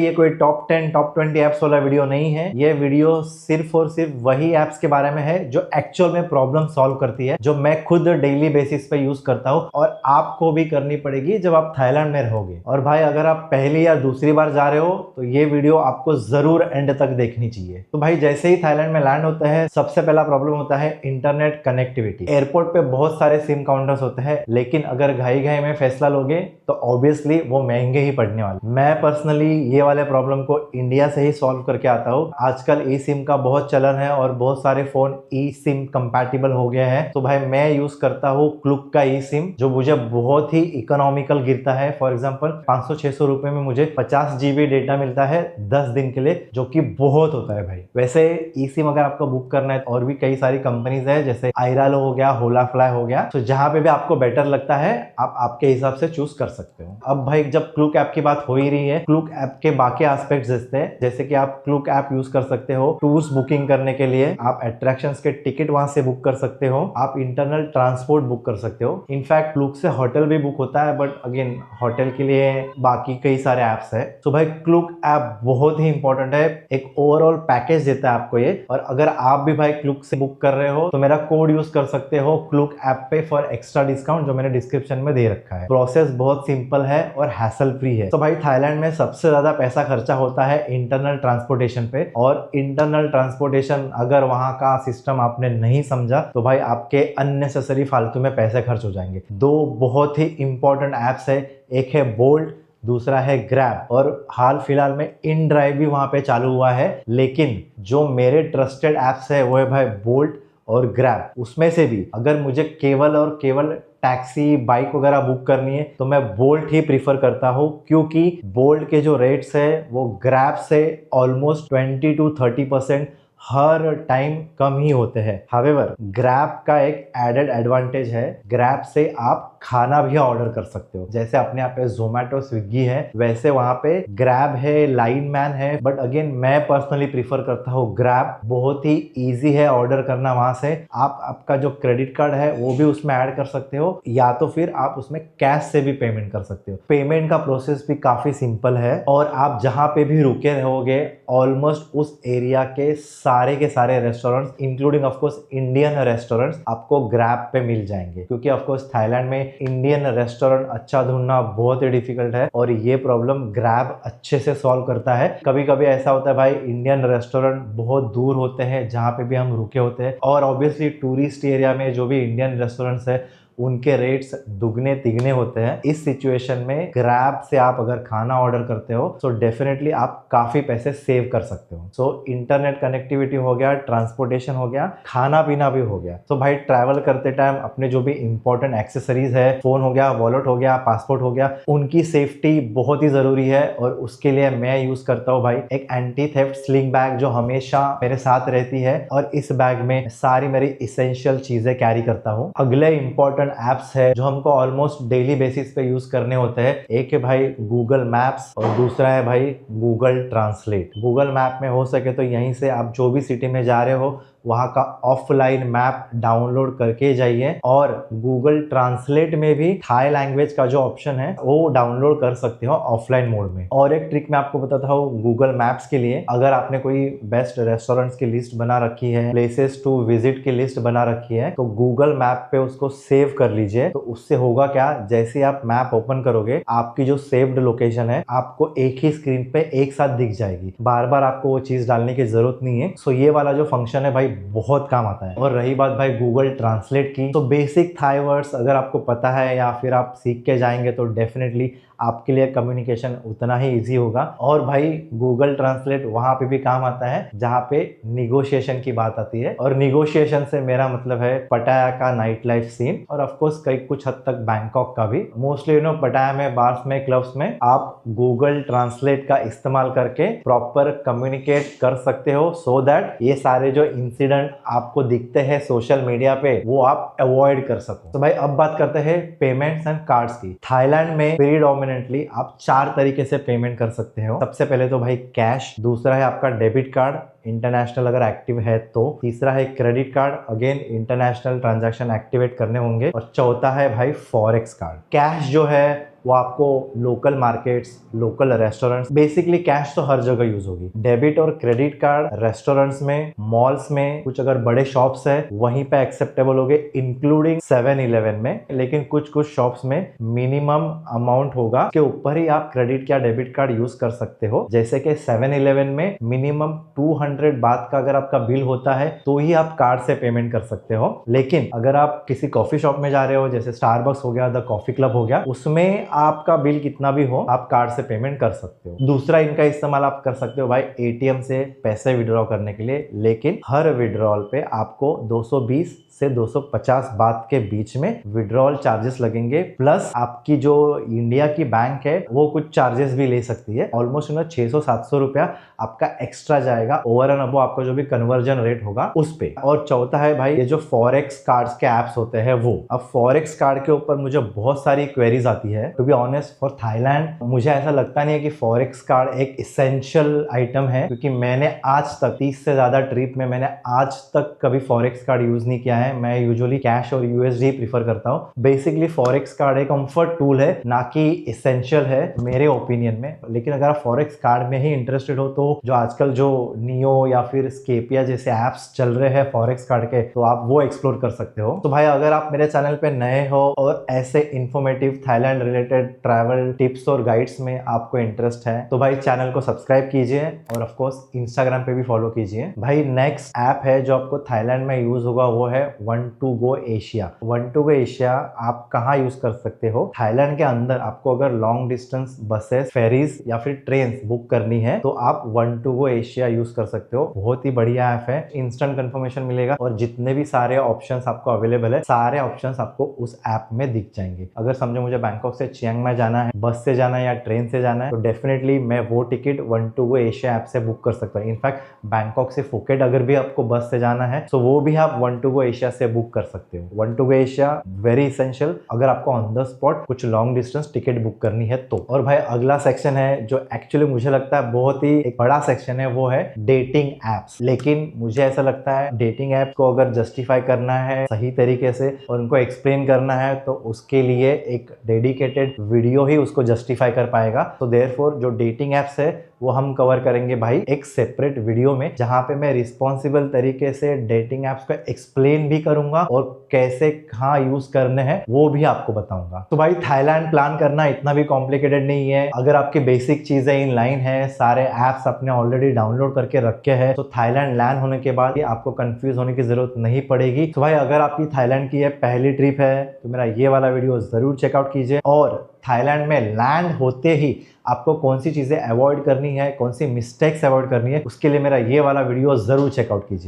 ये कोई top 10 top 20 apps वाला वीडियो नहीं है। ये वीडियो सिर्फ और सिर्फ वही ऐप्स के बारे में है जो एक्चुअल में प्रॉब्लम सॉल्व करती है, जो मैं खुद डेली बेसिस पे यूज करता हूँ और आपको भी करनी पड़ेगी जब आप थाईलैंड में रहोगे। और भाई अगर आप पहली या दूसरी बार जा रहे हो तो ये वीडियो आपको जरूर एंड तक देखनी चाहिए। तो भाई जैसे ही थाईलैंड में लैंड होता है सबसे पहला प्रॉब्लम होता है इंटरनेट कनेक्टिविटी। एयरपोर्ट पे बहुत सारे सिम काउंटर्स होते हैं, लेकिन अगर घाई घाई में फैसला लोगे तो ऑब्वियसली वो महंगे ही पड़ने वाले। मैं पर्सनली ये वाले प्रॉब्लम को इंडिया से ही सॉल्व करके आता हूँ। आजकल ई सिम का बहुत चलन है और बहुत सारे फोन ई सिम कंपैटिबल हो गए हैं। तो भाई मैं यूज करता हूँ क्लुक का ई सिम, जो मुझे बहुत ही इकोनॉमिकल गिरता है। फॉर एग्जांपल 500-600 रुपए में मुझे 50 GB डेटा मिलता है 10 दिन के लिए, जो कि बहुत होता है भाई। वैसे ई सिम अगर आपको बुक करना है और भी कई सारी कंपनीज है, जैसे आयरालो हो गया, होला फ्लाई हो गया, तो जहां पे भी आपको बेटर लगता है आप आपके हिसाब से चूज कर सकते हो। अब भाई जब क्लुक ऐप की बात हो ही रही है, क्लुक ऐप के बाकी एस्पेक्ट्स देखते हैं। जैसे कि आप क्लुक ऐप यूज कर सकते हो टूर्स बुकिंग करने के लिए, आप अट्रैक्शंस के टिकट वहां से बुक कर सकते हो, आप इंटरनल ट्रांसपोर्ट बुक कर सकते हो। इनफैक्ट क्लुक से होटल भी बुक होता है, बट अगेन होटल के लिए बाकी कई सारे ऐप्स है। तो भाई क्लुक ऐप बहुत ही इंपॉर्टेंट है, एक ओवरऑल पैकेज देता है आपको ये। और अगर आप भी भाई क्लुक से बुक कर रहे हो तो मेरा कोड यूज कर सकते हो क्लुक ऐप पे फॉर एक्स्ट्रा डिस्काउंट, जो मैंने डिस्क्रिप्शन में दे रखा है। प्रोसेस बहुत सिंपल है और हैसल फ्री है। तो भाई थाईलैंड में सबसे ज्यादा पैसा खर्चा होता है इंटरनल ट्रांसपोर्टेशन पे, और इंटरनल ट्रांसपोर्टेशन अगर वहां का सिस्टम आपने नहीं समझा तो भाई आपके अननेसेसरी फालतू में पैसे खर्च हो जाएंगे। दो बहुत ही इंपॉर्टेंट एप्स है, एक है बोल्ट, दूसरा है ग्रैब। और हाल फिलहाल में इन ड्राइव भी वहां पे चालू हुआ है, लेकिन जो मेरे ट्रस्टेड एप्स है वो है भाई बोल्ट और ग्रैब। उसमें से भी अगर मुझे केवल और केवल टैक्सी बाइक वगैरह बुक करनी है तो मैं बोल्ट ही प्रीफर करता हूँ, क्योंकि बोल्ट के जो रेट्स है वो ग्रैब से ऑलमोस्ट 20 to 30% हर टाइम कम ही होते हैं। हावेवर ग्रैब का एक एडेड एडवांटेज है, ग्रैब से आप खाना भी ऑर्डर कर सकते हो। जैसे अपने यहाँ पे जोमेटो स्विगी है, वैसे वहां पे ग्रैब है, लाइन मैन है। बट अगेन मैं पर्सनली प्रीफर करता हूँ ग्रैब। बहुत ही इजी है ऑर्डर करना वहां से। आप आपका जो क्रेडिट कार्ड है वो भी उसमें ऐड कर सकते हो, या तो फिर आप उसमें कैश से भी पेमेंट कर सकते हो। पेमेंट का प्रोसेस भी काफी सिंपल है, और आप जहां पे भी रुके रहोगे ऑलमोस्ट उस एरिया के सारे restaurants, including of course Indian restaurants, आपको ग्रैब पे मिल जाएंगे। क्योंकि ऑफ कोर्स थाईलैंड में इंडियन रेस्टोरेंट अच्छा ढूंढना बहुत ही डिफिकल्ट है, और ये प्रॉब्लम ग्रैब अच्छे से सॉल्व करता है। कभी कभी ऐसा होता है भाई इंडियन रेस्टोरेंट बहुत दूर होते हैं जहां पे भी हम रुके होते हैं, और ऑब्वियसली टूरिस्ट एरिया में जो भी इंडियन रेस्टोरेंट्स है उनके रेट्स दुगने तिगने होते हैं। इस सिचुएशन में ग्रैब से आप अगर खाना ऑर्डर करते हो तो डेफिनेटली आप काफी पैसे सेव कर सकते हो। सो इंटरनेट कनेक्टिविटी हो गया, ट्रांसपोर्टेशन हो गया, खाना पीना भी हो गया। तो भाई ट्रैवल करते टाइम अपने जो भी इंपॉर्टेंट एक्सेसरीज है, फोन हो गया, वॉलेट हो गया, पासपोर्ट हो गया, उनकी सेफ्टी बहुत ही जरूरी है। और उसके लिए मैं यूज करता हूँ भाई एक एंटी थेफ्ट स्लिंग बैग, जो हमेशा मेरे साथ रहती है, और इस बैग में सारी मेरी इसेंशियल चीजें कैरी करता हूँ। अगले इंपॉर्टेंट एप्स है जो हमको ऑलमोस्ट डेली बेसिस पे यूज करने होते हैं, एक है भाई गूगल मैप्स और दूसरा है भाई गूगल ट्रांसलेट। गूगल मैप में हो सके तो यहीं से आप जो भी सिटी में जा रहे हो वहां का ऑफलाइन मैप डाउनलोड करके जाइए, और गूगल ट्रांसलेट में भी थाई लैंग्वेज का जो ऑप्शन है वो डाउनलोड कर सकते हो ऑफलाइन मोड में। और एक ट्रिक मैं आपको बताता हूँ गूगल मैप्स के लिए, अगर आपने कोई बेस्ट रेस्टोरेंट्स की लिस्ट बना रखी है, प्लेसेस टू विजिट की लिस्ट बना रखी है, तो गूगल मैप पे उसको सेव कर लीजिए। तो उससे होगा क्या, जैसे आप मैप ओपन करोगे आपकी जो सेव्ड लोकेशन है आपको एक ही स्क्रीन पे एक साथ दिख जाएगी, बार बार आपको वो चीज डालने की जरूरत नहीं है। सो ये वाला जो फंक्शन है भाई बहुत काम आता है। और रही बात भाई गूगल ट्रांसलेट की, तो बेसिक थाई वर्ड्स अगर आपको पता है या फिर आप सीख के जाएंगे तो डेफिनेटली आपके लिए कम्युनिकेशन उतना ही इजी होगा। और भाई गूगल ट्रांसलेट वहां पे भी काम आता है जहां पे निगोशिएशन की बात आती है, और निगोशिएशन से मेरा मतलब है पटाया का नाइट लाइफ सीन, और ऑफ कोर्स कई कुछ हद तक बैंकॉक का भी। मोस्टली पटाया में, बार्स में, क्लब्स में आप गूगल ट्रांसलेट का इस्तेमाल करके प्रॉपर कम्युनिकेट कर सकते हो, सो दैट ये सारे जो इंसिडेंट आपको दिखते हैं सोशल मीडिया पे वो आप अवॉइड कर सको। तो भाई अब बात करते हैं पेमेंट्स एंड कार्ड्स की। थाईलैंड में प्रीडोमिनेंटली आप 4 तरीके से पेमेंट कर सकते हो। सबसे पहले तो भाई कैश, दूसरा है आपका डेबिट कार्ड, इंटरनेशनल अगर एक्टिव है तो, तीसरा है credit card, again international transaction activate करने होंगे, और चौथा है भाई फॉरेक्स कार्ड। कैश जो है वो आपको local markets, local restaurants, basically cash तो हर जगह यूज होगी। डेबिट और क्रेडिट कार्ड रेस्टोरेंट्स में, मॉल्स में, कुछ अगर बड़े शॉप्स है वहीं पे एक्सेप्टेबल होगे, इंक्लूडिंग 7-Eleven में। लेकिन कुछ कुछ शॉप्स में मिनिमम अमाउंट होगा के ऊपर ही आप क्रेडिट या डेबिट कार्ड यूज कर सकते हो। जैसे कि 7-Eleven में मिनिमम 200 बात का अगर आपका बिल होता है तो ही आप कार्ड से पेमेंट कर सकते हो। लेकिन अगर आप किसी कॉफी शॉप में जा रहे हो, जैसे स्टारबक्स हो गया, द कॉफी क्लब हो गया, उसमें आपका बिल कितना भी हो आप कार्ड से पेमेंट कर सकते हो। दूसरा इनका इस्तेमाल आप कर सकते हो भाई एटीएम से पैसे विड्रॉ करने के लिए, लेकिन हर विड्रॉल पे आपको 220 से 250 बात के बीच में विड्रॉल चार्जेस लगेंगे। प्लस आपकी जो इंडिया की बैंक है वो कुछ चार्जेस भी ले सकती है, ऑलमोस्ट 600-700 रुपया आपका एक्स्ट्रा जाएगा ओवर एंड अबव आपका जो भी कन्वर्जन रेट होगा उस पे। और चौथा है भाई ये जो फॉरेक्स कार्ड्स के एप्स होते हैं वो। अब फॉरेक्स कार्ड के ऊपर मुझे बहुत सारी क्वेरीज आती है। To be honest for Thailand मुझे ऐसा लगता नहीं है कि फॉरेक्स कार्ड एक इसेंशियल आइटम है, क्योंकि मैंने आज तक 30 से ज्यादा ट्रिप में मैंने आज तक कभी फॉरेक्स कार्ड यूज नहीं किया है। मैं यूजुअली कैश और यूएसडी प्रीफर करता हूँ। बेसिकली फॉरेक्स कार्ड एक कंफर्ट टूल है, ना कि इसेंशियल है मेरे ओपिनियन में। लेकिन अगर आप फॉरेक्स कार्ड में ही इंटरेस्टेड हो तो जो आजकल जो नियो या फिर स्केपिया जैसे एप्स चल रहे हैं फॉरेक्स कार्ड के, तो आप वो एक्सप्लोर कर सकते हो। तो भाई अगर आप मेरे चैनल पे नए हो और ऐसे informative Thailand related travel tips और गाइड्स में आपको इंटरेस्ट है तो भाई चैनल को सब्सक्राइब कीजिए और ऑफ कोर्स इंस्टाग्राम पे भी फॉलो कीजिए। भाई नेक्स्ट ऐप है जो आपको थाईलैंड में यूज होगा वो है One2Go एशिया। One2Go एशिया आप कहाँ यूज कर सकते हो? थाईलैंड के अंदर आपको अगर लॉन्ग डिस्टेंस बसेस, फेरीज या फिर ट्रेन बुक करनी है तो आप One2Go एशिया यूज कर सकते हो। बहुत ही बढ़िया ऐप है, इंस्टेंट कंफर्मेशन मिलेगा और जितने भी सारे ऑप्शंस आपको अवेलेबल है सारे ऑप्शंस आपको उस ऐप में दिख जाएंगे। अगर समझो मुझे बैंकॉक से चियांग माई जाना है, बस से जाना है या ट्रेन से जाना है, तो डेफिनेटली मैं वो टिकट One2Go एशिया ऐप से बुक कर सकता हूँ। इनफैक्ट बैंकॉक से फुकेट अगर भी आपको बस से जाना है तो वो भी आप One2Go एशिया से बुक कर सकते हो। One2Go एशिया वेरी इसेंशियल अगर आपको ऑन द स्पॉट कुछ लॉन्ग डिस्टेंस टिकट बुक करनी है तो। और भाई अगला सेक्शन है जो एक्चुअली मुझे लगता है बहुत ही एक बड़ा सेक्शन है, वो है डेटिंग एप्स। लेकिन मुझे ऐसा लगता है डेटिंग ऐप को अगर जस्टिफाई करना है सही तरीके से और उनको एक्सप्लेन करना है तो उसके लिए एक डेडिकेटेड वीडियो ही उसको जस्टिफाई कर पाएगा। तो देयरफॉर जो डेटिंग एप्स है वो हम कवर करेंगे भाई एक सेपरेट वीडियो में, जहां पे मैं रिस्पॉन्सिबल तरीके से डेटिंग एप्स को एक्सप्लेन भी करूंगा और कैसे कहाँ यूज करने हैं वो भी आपको बताऊंगा। तो भाई थाईलैंड प्लान करना इतना भी कॉम्प्लिकेटेड नहीं है। अगर आपकी बेसिक चीजें इन लाइन है, सारे एप्स आपने ऑलरेडी डाउनलोड करके रखे हैं, तो थाईलैंड लैंड होने के बाद आपको कंफ्यूज होने की जरूरत नहीं पड़ेगी। तो भाई अगर आपकी थाईलैंड की पहली ट्रिप है तो मेरा ये वाला वीडियो जरूर चेकआउट कीजिए। और थाईलैंड में लैंड होते ही आपको कौन सी चीजें अवॉइड करनी है, कौन सी मिस्टेक्स अवॉइड करनी है, उसके लिए मेरा ये वाला वीडियो जरूर चेकआउट कीजिए।